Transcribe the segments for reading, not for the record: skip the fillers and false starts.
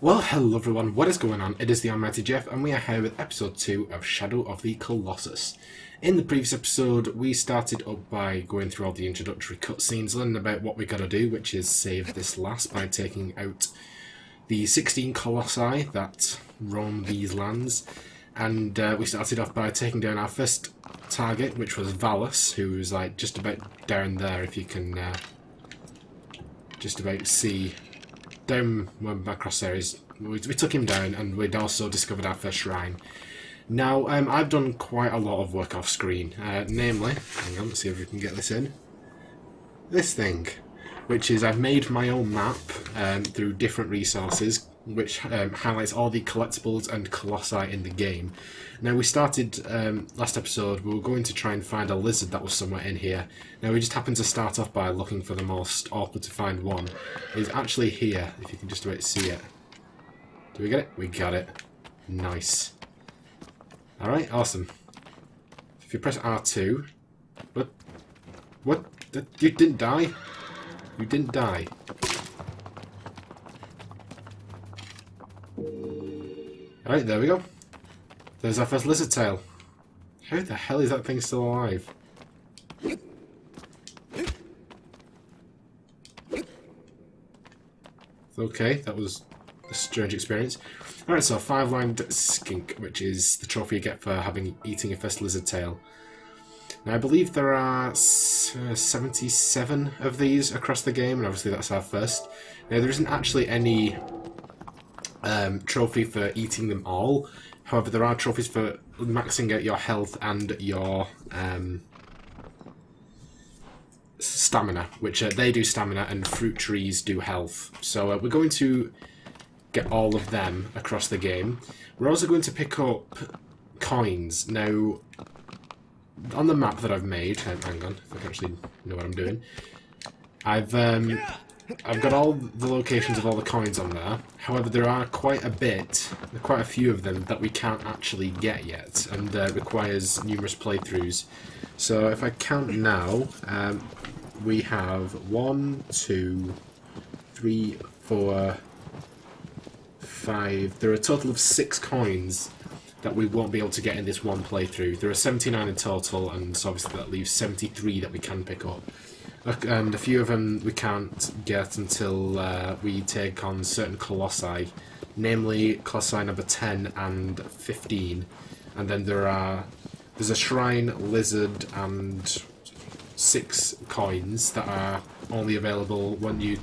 Well, hello everyone, what is going on? It is TheAlmightyGeoff and we are here with episode 2 of Shadow of the Colossus. In the previous episode, we started up by going through all the introductory cutscenes, learning about what we gotta do, which is save this last by taking out the 16 Colossi that roam these lands. And we started off by taking down our first target, which was Valus, who's like just about down there, if you can just about see. Down one of my crosshairs, we took him down, and we'd also discovered our first shrine. Now, I've done quite a lot of work off screen, namely, hang on, let's see if we can get this in, this thing, which is I've made my own map through different resources, which highlights all the collectibles and colossi in the game. Now, we started, last episode, we were going to try and find a lizard that was somewhere in here. Now, we just happened to start off by looking for the most awkward to find one. It's actually here, if you can just about see it. Do we get it? We got it. Nice. Alright, awesome. If you press R2... What? What? You didn't die? You didn't die. Alright, there we go. There's our first lizard tail. How the hell is that thing still alive? Okay, that was a strange experience. Alright, so 5-lined skink, which is the trophy you get for eating your first lizard tail. Now, I believe there are 77 of these across the game, and obviously that's our first. Now, there isn't actually any trophy for eating them all. However, there are trophies for maxing out your health and your stamina, which they do stamina and fruit trees do health. So we're going to get all of them across the game. We're also going to pick up coins. Now, on the map that I've made, hang on, if I can actually know what I'm doing, I've got all the locations of all the coins on there. However, there are quite a few of them that we can't actually get yet, and requires numerous playthroughs. So if I count now, we have 1, 2, 3, 4, 5. There are a total of 6 coins that we won't be able to get in this one playthrough. There are 79 in total, and so obviously that leaves 73 that we can pick up. And a few of them we can't get until we take on certain colossi, namely colossi number 10 and 15. And then there's a shrine, lizard, and 6 coins that are only available when you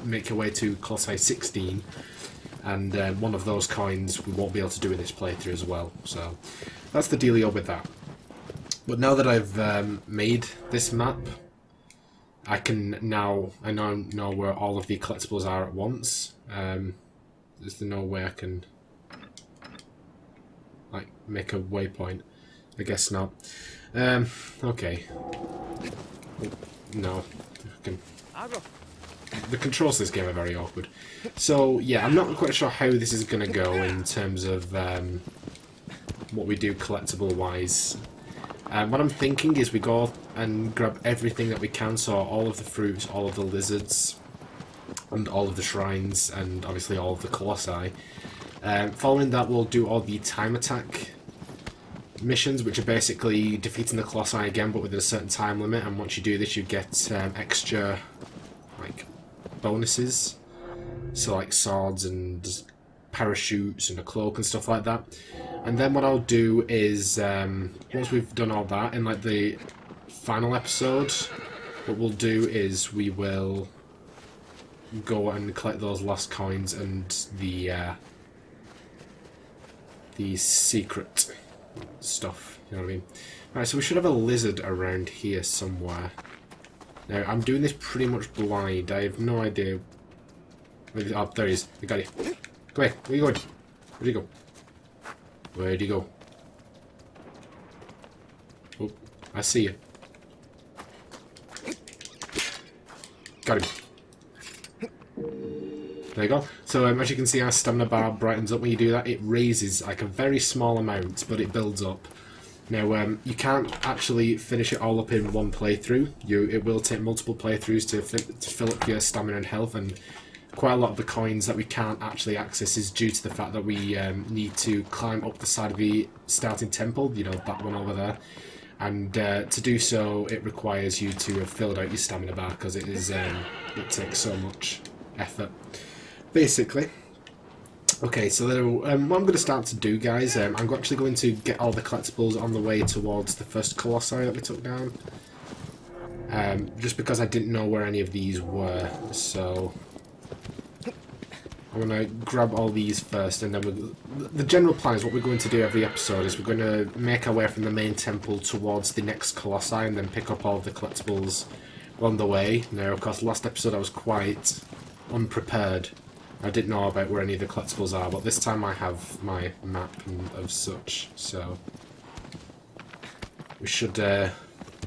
make your way to colossi 16. And one of those coins we won't be able to do in this playthrough as well. So that's the dealio with that. But now that I've made this map, I now know where all of the collectibles are at once. Is there no way I can like make a waypoint? I guess not. Okay. No. The controls of this game are very awkward. So yeah, I'm not quite sure how this is going to go in terms of what we do collectible wise. What I'm thinking is we go and grab everything that we can, so all of the fruits, all of the lizards, and all of the shrines, and obviously all of the colossi. Following that, we'll do all the time attack missions, which are basically defeating the colossi again, but within a certain time limit, and once you do this, you get extra like bonuses, so like swords and parachutes and a cloak and stuff like that. And then what I'll do is, once we've done all that, in like the final episode, what we'll do is we will go and collect those last coins and the secret stuff, you know what I mean? Right, so we should have a lizard around here somewhere. Now, I'm doing this pretty much blind. I have no idea. Oh, there he is. I got you. Come here. Where are you going? Where'd you go? Where'd you go? Oh, I see you. Got him. There you go. So as you can see, our stamina bar brightens up when you do that. It raises like a very small amount, but it builds up. Now, you can't actually finish it all up in one playthrough. It will take multiple playthroughs to fill up your stamina and health, and quite a lot of the coins that we can't actually access is due to the fact that we need to climb up the side of the starting temple, you know, that one over there. And to do so, it requires you to have filled out your stamina bar, because it takes so much effort, basically. Okay, so what I'm going to start to do, guys, I'm actually going to get all the collectibles on the way towards the first Colossi that we took down. Just because I didn't know where any of these were, so I'm going to grab all these first, and then the general plan is what we're going to do every episode is we're going to make our way from the main temple towards the next Colossi, and then pick up all of the collectibles on the way. Now, of course, last episode I was quite unprepared. I didn't know about where any of the collectibles are, but this time I have my map and of such, so we should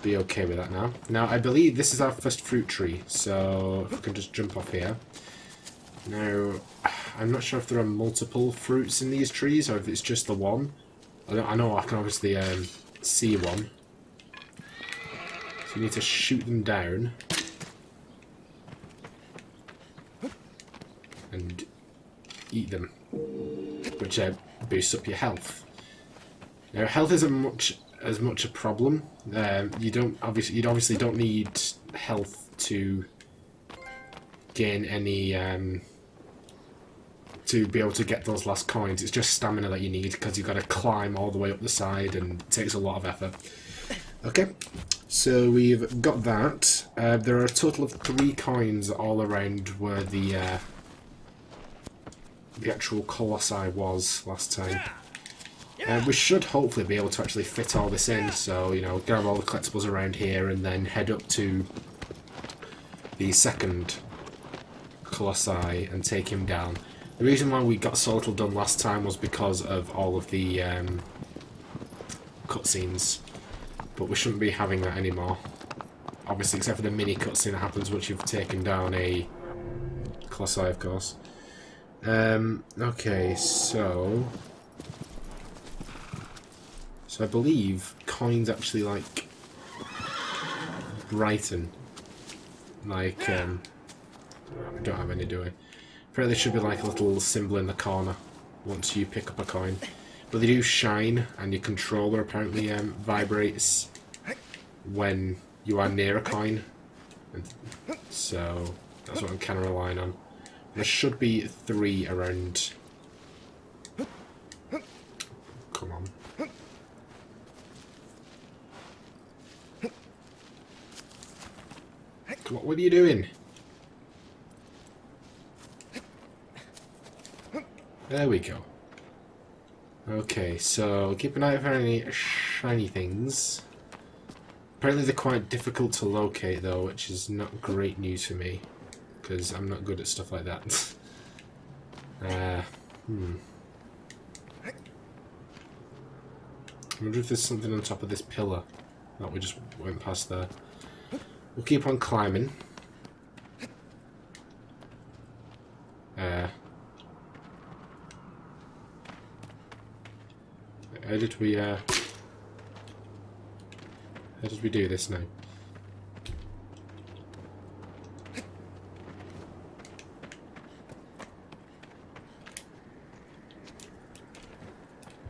be okay with that now. Now, I believe this is our first fruit tree, so if we can just jump off here. Now, I'm not sure if there are multiple fruits in these trees, or if it's just the one. I know I can obviously see one. So you need to shoot them down. And eat them, which boosts up your health. Now, health isn't as much a problem. You obviously don't need health to gain any to be able to get those last coins. It's just stamina that you need, because you've got to climb all the way up the side, and it takes a lot of effort. Okay, so we've got that. There are a total of 3 coins all around where the actual Colossi was last time. We should hopefully be able to actually fit all this in, so, you know, grab all the collectibles around here and then head up to the second Colossi and take him down. The reason why we got so little done last time was because of all of the cutscenes, but we shouldn't be having that anymore. Obviously, except for the mini cutscene that happens once you've taken down a Colossi, of course. Okay, so I believe coins actually, like, brighten. Like, I don't have any, do I? Apparently there should be like a little symbol in the corner once you pick up a coin. But they do shine, and your controller apparently vibrates when you are near a coin. And so that's what I'm kind of relying on. There should be 3 around. Come on. Come on, what are you doing? There we go. Okay, so keep an eye out for any shiny things. Apparently they're quite difficult to locate though, which is not great news for me, because I'm not good at stuff like that. I wonder if there's something on top of this pillar that we just went past there. We'll keep on climbing. How did we do this now?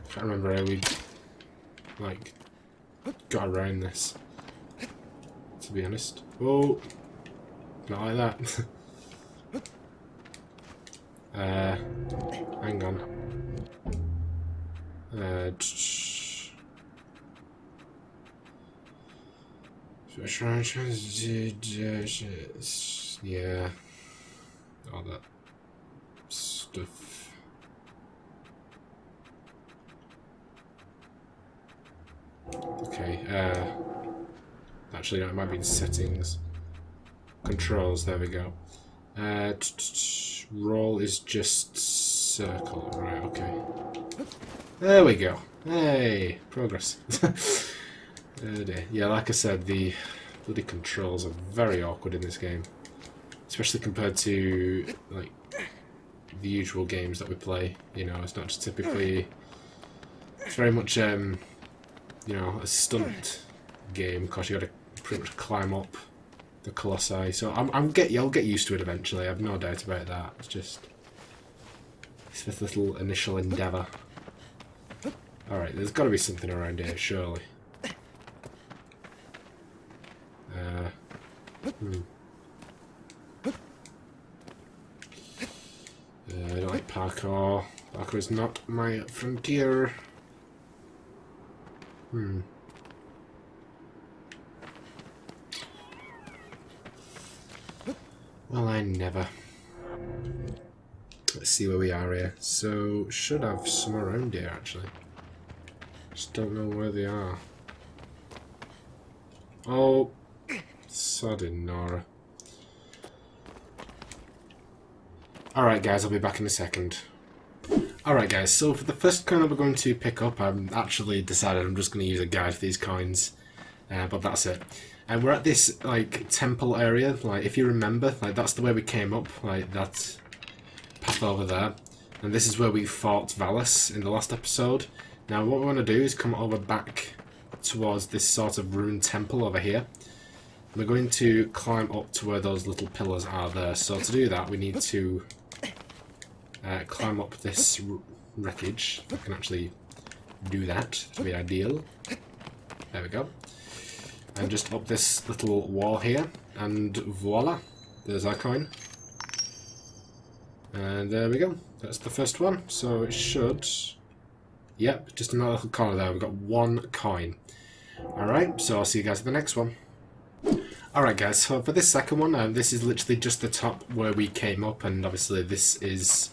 Can't remember how we, like, got around this, to be honest. Oh, not like that. Hang on. Yeah, all that stuff. Okay, actually no, it might be in settings. Controls, there we go. Roll is just circle, right, okay. There we go. Hey, progress. Oh dear. Yeah, like I said, the bloody controls are very awkward in this game. Especially compared to, like, the usual games that we play. You know, it's not just typically... It's very much, you know, a stunt game, because you got to pretty much climb up the Colossi. So I'll get used to it eventually. I've no doubt about that. It's just this little initial endeavour. All right, there's got to be something around here, surely. I don't like parkour. Parkour is not my frontier. Well, I never. Let's see where we are here. So, should have some around here, actually. Just don't know where they are. Oh, sodden Nora. Alright guys, I'll be back in a second. Alright guys, so for the first coin that we're going to pick up, I've actually decided I'm just going to use a guide for these coins. But that's it. And we're at this, like, temple area. Like, if you remember, like, that's the way we came up. Like, that path over there. And this is where we fought Valus in the last episode. Now, what we want to do is come over back towards this sort of ruined temple over here. We're going to climb up to where those little pillars are there. So to do that, we need to climb up this wreckage. I can actually do that. To be ideal. There we go. And just up this little wall here. And voila. There's our coin. And there we go. That's the first one. So it should... Yep, just another little corner there. We've got one coin. Alright, so I'll see you guys at the next one. Alright guys, so for this second one, this is literally just the top where we came up, and obviously this is...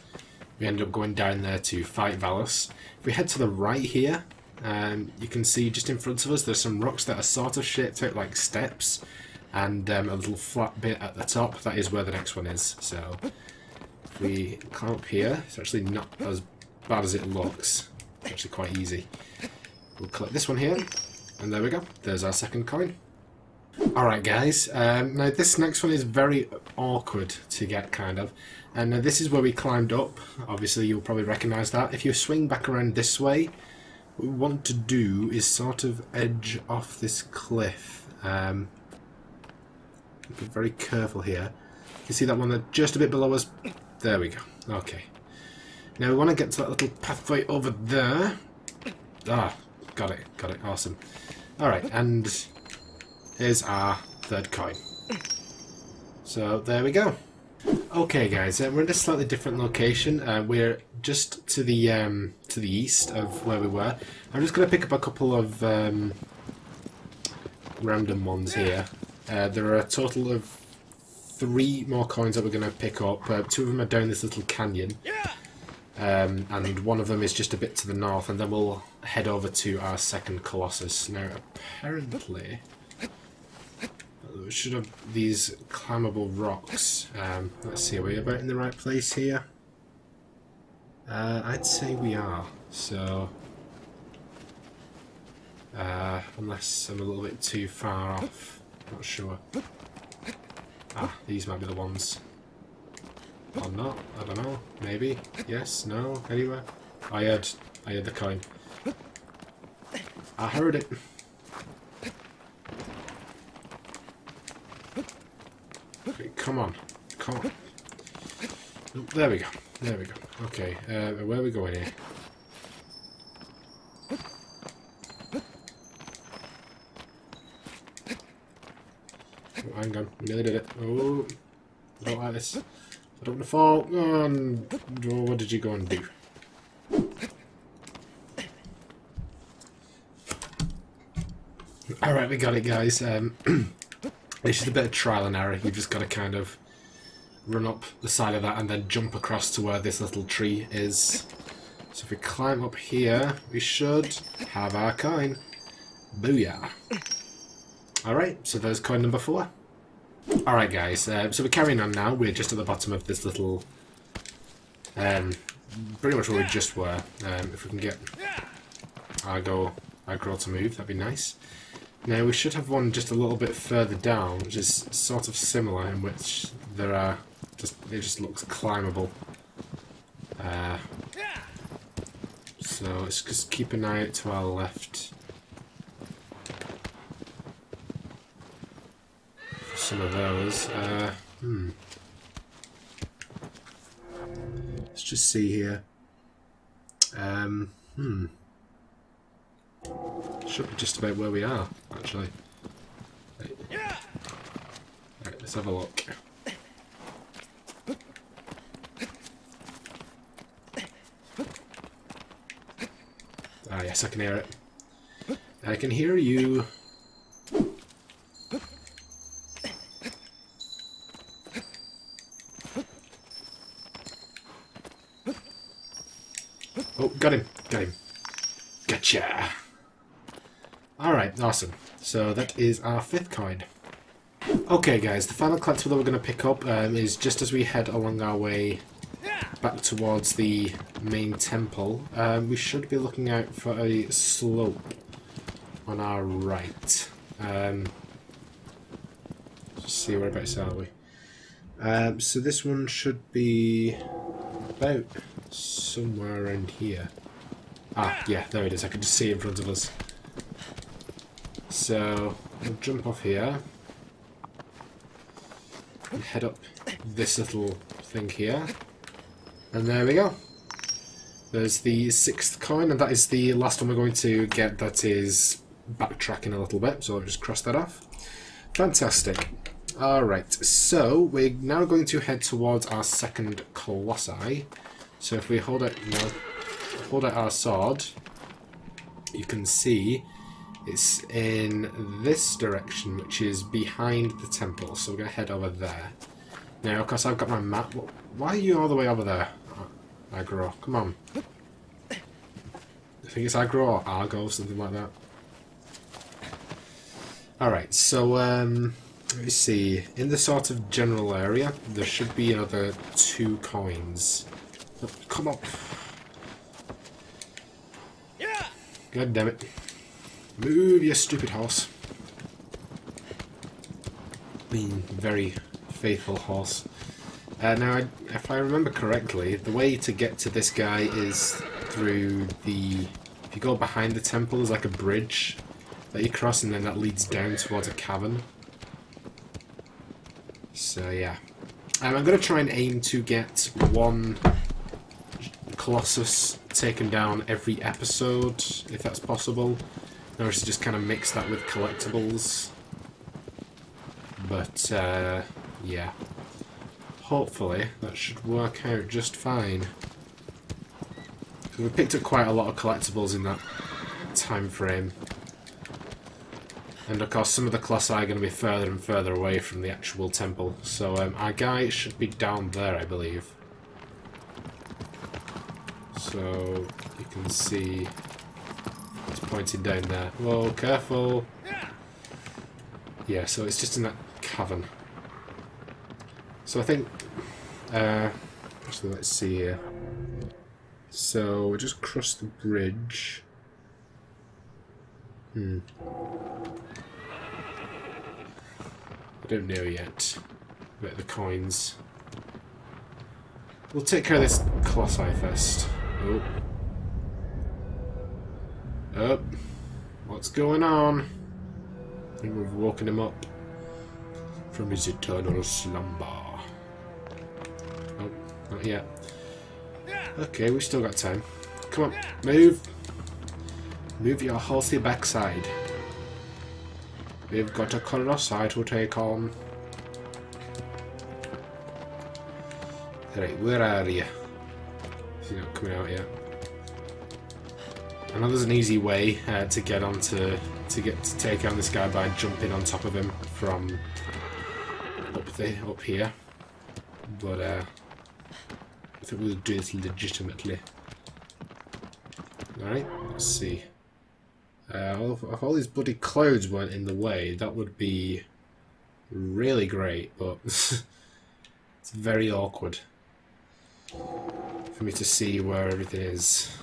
We ended up going down there to fight Valus. If we head to the right here, you can see just in front of us there's some rocks that are sort of shaped out like steps, and a little flat bit at the top. That is where the next one is. So if we climb up here, it's actually not as bad as it looks. It's actually quite easy. We'll collect this one here, and there we go. There's our second coin. Alright guys, now this next one is very awkward to get, kind of. And this is where we climbed up. Obviously you'll probably recognise that. If you swing back around this way, what we want to do is sort of edge off this cliff. Be very careful here. You see that one that's just a bit below us? There we go. Okay. Now we want to get to that little pathway over there. Ah, got it, awesome. Alright, and here's our third coin. So there we go. Okay guys, we're in a slightly different location. We're just to the east of where we were. I'm just going to pick up a couple of random ones here. There are a total of 3 more coins that we're going to pick up. 2 of them are down this little canyon. And one of them is just a bit to the north, and then we'll head over to our second Colossus. Now, apparently, we should have these climbable rocks. Let's see, are we about in the right place here? I'd say we are. So, unless I'm a little bit too far off, not sure. Ah, these might be the ones. Or not, I don't know, maybe, yes, no, anywhere. I heard the coin. I heard it. Okay, come on. Oh, there we go, okay, where are we going here? Oh, hang on, we nearly did it. Oh, I don't like this. I don't want to fall. Oh, what did you go and do? Alright, we got it, guys. It's just a bit of trial and error. You've just got to kind of run up the side of that and then jump across to where this little tree is. So if we climb up here, we should have our coin. Booyah. Alright, so there's coin number 4. Alright guys, so we're carrying on now. We're just at the bottom of this little... pretty much where we just were. If we can get our girl to move, that'd be nice. Now we should have one just a little bit further down, which is sort of similar, in which there are... it just looks climbable. So let's just keep an eye out to our left. some of those. Let's just see here. Should be just about where we are, actually. Right, let's have a look. Ah, yes, I can hear it. I can hear you. Oh, got him. Got him. Gotcha. Alright, awesome. So that is our 5th coin. Okay guys, the final collectible that we're going to pick up is just as we head along our way back towards the main temple. We should be looking out for a slope on our right. Let's see, whereabouts are we? So this one should be about somewhere around here. Ah, yeah, there it is. I can just see it in front of us. So, we'll jump off here and head up this little thing here. And there we go. There's the 6th coin, and that is the last one we're going to get. That is backtracking a little bit, so I'll just cross that off. Fantastic. Alright, so we're now going to head towards our 2nd Colossi. So if we hold out our sword, you can see it's in this direction, which is behind the temple. So we're going to head over there. Now, of course, I've got my map. Why are you all the way over there? Aggro, come on. I think it's Aggro or Argo, something like that. Alright, so let me see. In the sort of general area, there should be another 2 coins. Oh, come on. God damn it. Move, you stupid horse. Being very faithful horse. Now, if I remember correctly, the way to get to this guy is through the... If you go behind the temple, there's like a bridge that you cross, and then that leads down towards a cavern. So, yeah. I'm going to try and aim to get 1 Colossus taken down every episode, if that's possible. Or to just kind of mix that with collectibles. But, yeah. Hopefully, that should work out just fine. We picked up quite a lot of collectibles in that time frame. And of course, some of the Colossi are going to be further and further away from the actual temple. So, our guy should be down there, I believe. So, you can see... It's pointing down there. Whoa, careful! Yeah, so it's just in that cavern. So I think... actually, let's see here. So, we just crossed the bridge. I don't know yet about the coins. We'll take care of this Colossi first. Oh. Oh. What's going on? I think we've woken him up from his eternal slumber. Oh, not yet. Okay, we've still got time. Come on, move! Move your healthy backside. We've got a Colossi to take on. Right, where are you? Is he not coming out yet? I know there's an easy way to get onto to take on this guy by jumping on top of him from up here, but I think we'll do this legitimately. All right, let's see. If all these bloody clouds weren't in the way, that would be really great, but it's very awkward for me to see where everything is.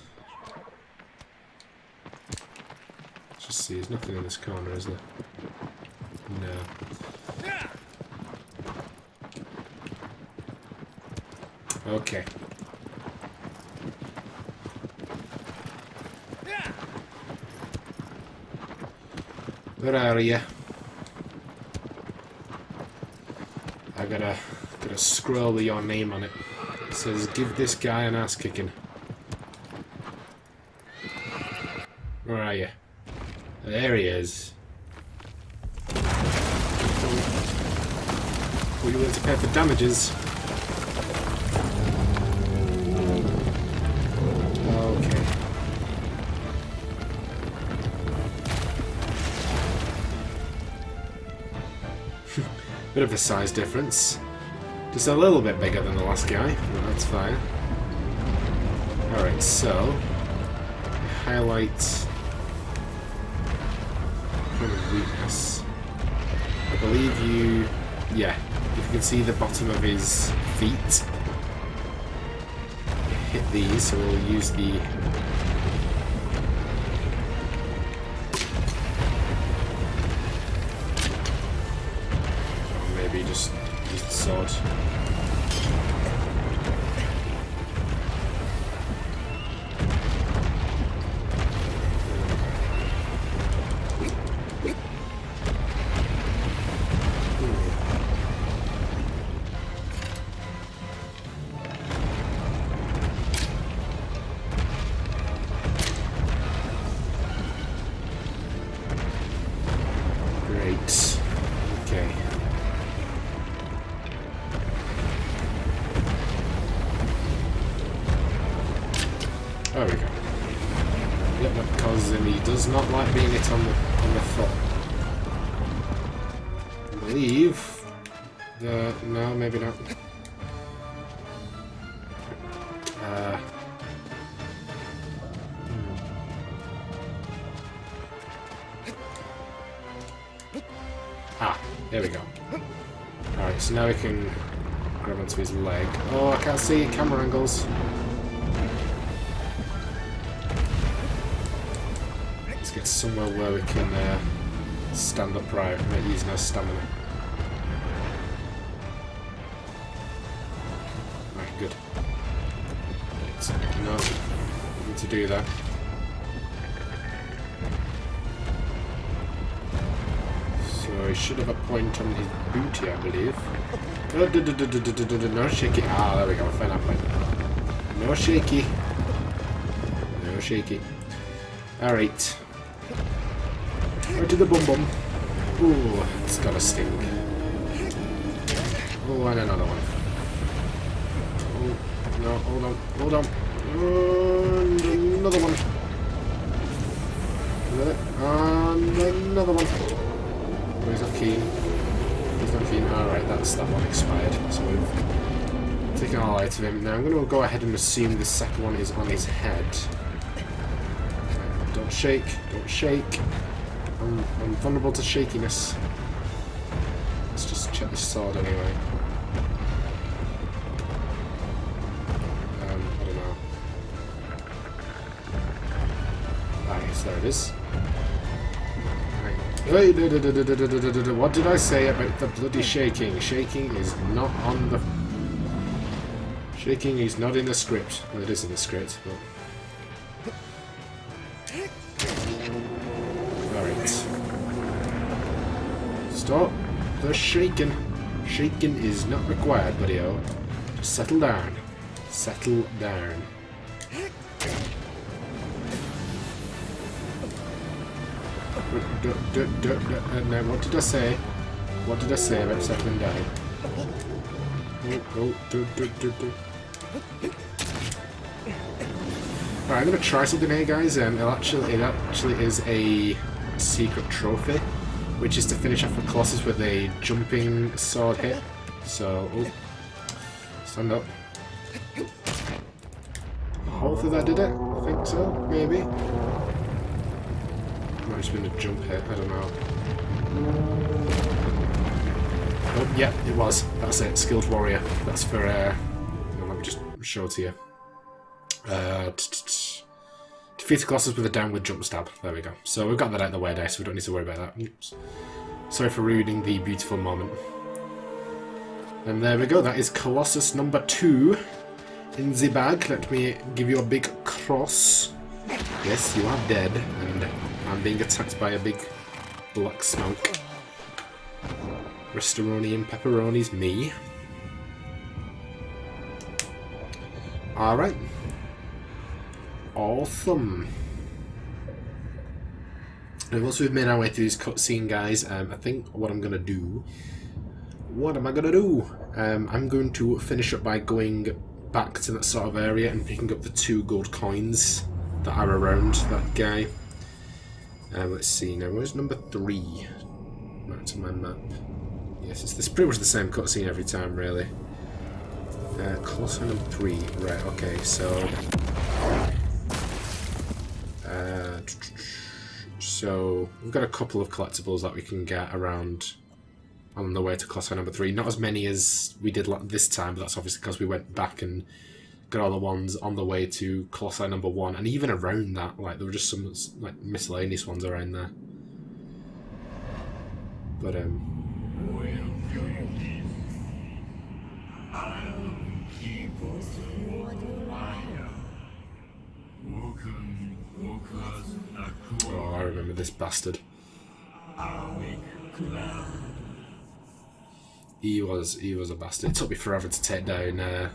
Let's just see, there's nothing in this corner, is there? No. Okay. Where are you? got a scroll with your name on it. It says, "Give this guy an ass kicking." Where are you? There he is. Were you willing to pay for damages? Okay. Bit of a size difference. Just a little bit bigger than the last guy, but that's fine. Alright, so highlight point of weakness. I believe you, yeah, if you can see the bottom of his feet, hit these, so we'll use the just use the sword. Great. Okay. There we go. Yep, that causes him. He does not like being hit on the foot. I believe the no, maybe not. There we go. Alright, so now we can grab onto his leg. Oh, I can't see camera angles. Let's get somewhere where we can stand upright without using our stamina. Right, good. No, we need to do that. So he should have a point on his booty, I believe. No shaky. Ah, there we go. Fair enough. No shaky. No shaky. Alright. Right to the bum bum. Ooh, it's got a sting. Oh, and another one. Oh, no, hold on. Hold on. And another one. And another one. Oh, he's not keen. He's not keen. Alright, that's that one expired. So we've taken all out of him. Now I'm going to go ahead and assume the second one is on his head. Don't shake. Don't shake. I'm vulnerable to shakiness. Let's just check this sword anyway. I don't know. Ah, yes, there it is. Hey, what did I say about the bloody shaking? Shaking is not on the... Shaking is not in the script. Well, it is in the script, but... Alright. Stop the shaking. Shaking is not required, buddy-o. Just settle down. Settle down. Now, what did I say? What did I say about settling down? Alright, I'm gonna try something here, guys. It actually is a secret trophy, which is to finish off the Colossus with a jumping sword hit. So, oh, stand up. Hopefully that did it. I think so, maybe. Might have been a jump hit, I don't know. Oh, yeah, it was. That's it, Skilled Warrior. That's for, let me just show it to you. Defeat a Colossus with a downward jump stab. There we go. So we've got that out of the way now, so we don't need to worry about that. Oops. Sorry for ruining the beautiful moment. And there we go, that is Colossus number 2 in the bag. Let me give you a big cross. Yes, you are dead, and I'm being attacked by a big black smoke. Restoroni and pepperoni's me. Alright. Awesome. And once we've made our way through this cutscene, guys, I think what I'm going to do... What am I going to do? I'm going to finish up by going back to that sort of area and picking up the 2 gold coins that are around that guy. Let's see now, where's number 3? Back to my map. Yes, it's pretty much the same cutscene every time, really. Colossi number 3, right, okay, so... so, we've got a couple of collectibles that we can get around on the way to Colossi number 3. Not as many as we did this time, but that's obviously because we went back and got all the ones on the way to Colossi number 1, and even around that, like, there were just some, like, miscellaneous ones around there. But, oh, I remember this bastard. He was a bastard. It took me forever to take down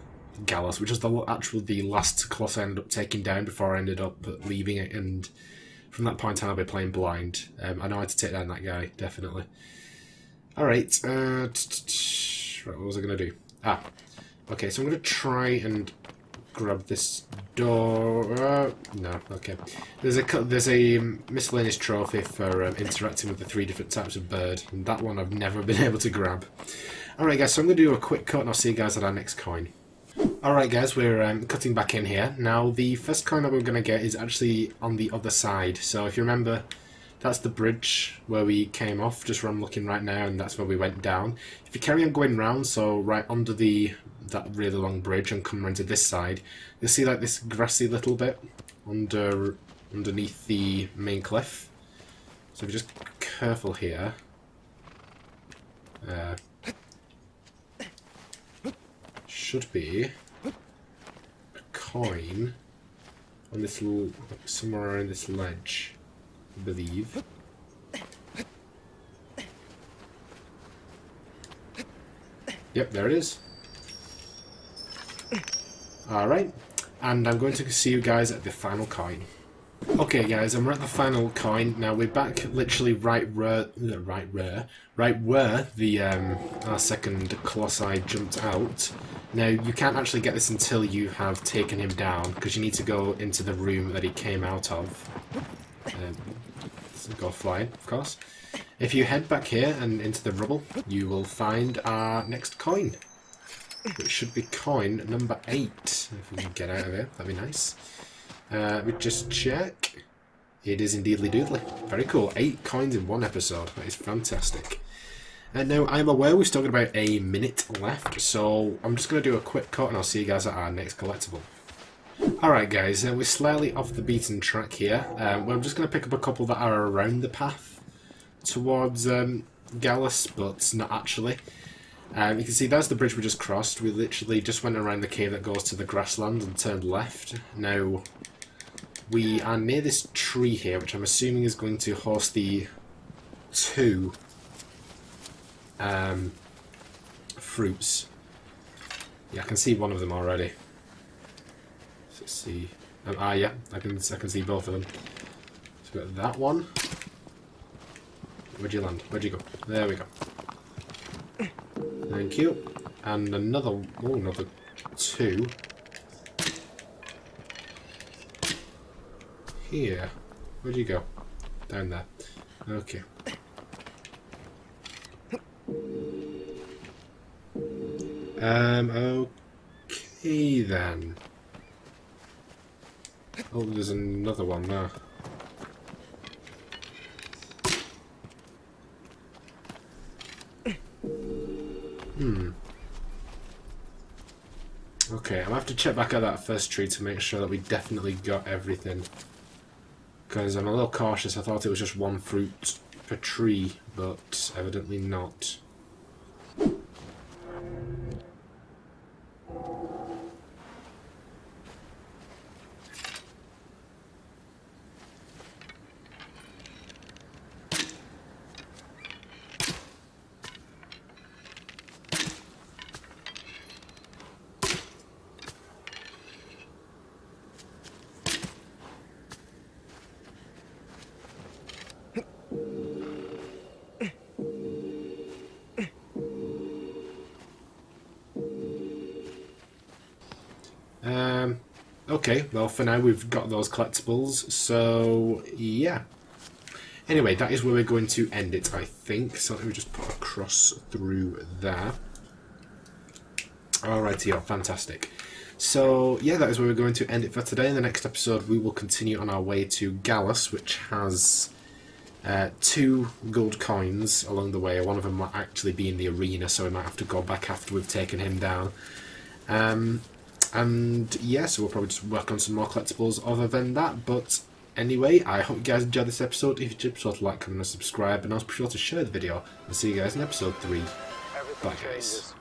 Gallus, which was the last Colossus I ended up taking down before I ended up leaving it, and from that point on I'll be playing blind. I know how to take down that guy, definitely. Alright, right, what was I going to do? Okay, so I'm going to try and grab this door. No, okay. There's a miscellaneous trophy for interacting with the 3 different types of bird, and that one I've never been able to grab. Alright guys, so I'm going to do a quick cut and I'll see you guys at our next coin. Alright guys, we're cutting back in here. Now the first coin that we're going to get is actually on the other side. So if you remember, that's the bridge where we came off, just where I'm looking right now, and that's where we went down. If you carry on going round, so right under that really long bridge and come around to this side, you'll see like this grassy little bit underneath the main cliff. So if you're just careful here, should be a coin on this little, somewhere around this ledge, I believe. Yep, there it is. Alright, and I'm going to see you guys at the final coin. Okay guys, and we're at the final coin. Now we're back literally right where the our second Colossi jumped out. Now you can't actually get this until you have taken him down, because you need to go into the room that he came out of. So go flying, of course. If you head back here and into the rubble, you will find our next coin. It should be coin number 8. If we can get out of here, that'd be nice. We just check. It is indeedly doodly. Very cool. 8 coins in 1 episode. That is fantastic. And now I'm aware we've still got about a minute left, so I'm just going to do a quick cut and I'll see you guys at our next collectible. Alright guys, we're slightly off the beaten track here. Well, I'm just going to pick up a couple that are around the path towards Gallus, but not actually. You can see there's the bridge we just crossed. We literally just went around the cave that goes to the grassland and turned left. Now, we are near this tree here, which I'm assuming is going to host the 2 fruits. Yeah, I can see one of them already. Let's see. Yeah, I can see both of them. So we've got that one. Where'd you land? Where'd you go? There we go. Thank you. And another 2. Here. Where'd you go? Down there. Okay. Okay then. Oh, there's another one there. Okay, I'll have to check back at that first tree to make sure that we definitely got everything. Because I'm a little cautious. I thought it was just 1 fruit per tree, but evidently not. Okay, well for now we've got those collectibles, so yeah. Anyway, that is where we're going to end it, I think. So let me just put a cross through there. Alrighty, fantastic. So yeah, that is where we're going to end it for today. In the next episode we will continue on our way to Gallus, which has 2 gold coins along the way. One of them might actually be in the arena, so we might have to go back after we've taken him down. And yeah, so we'll probably just work on some more collectibles other than that. But anyway, I hope you guys enjoyed this episode. If you did, be sure to like, comment and subscribe, and also be sure to share the video. And see you guys in episode 3. Bye guys.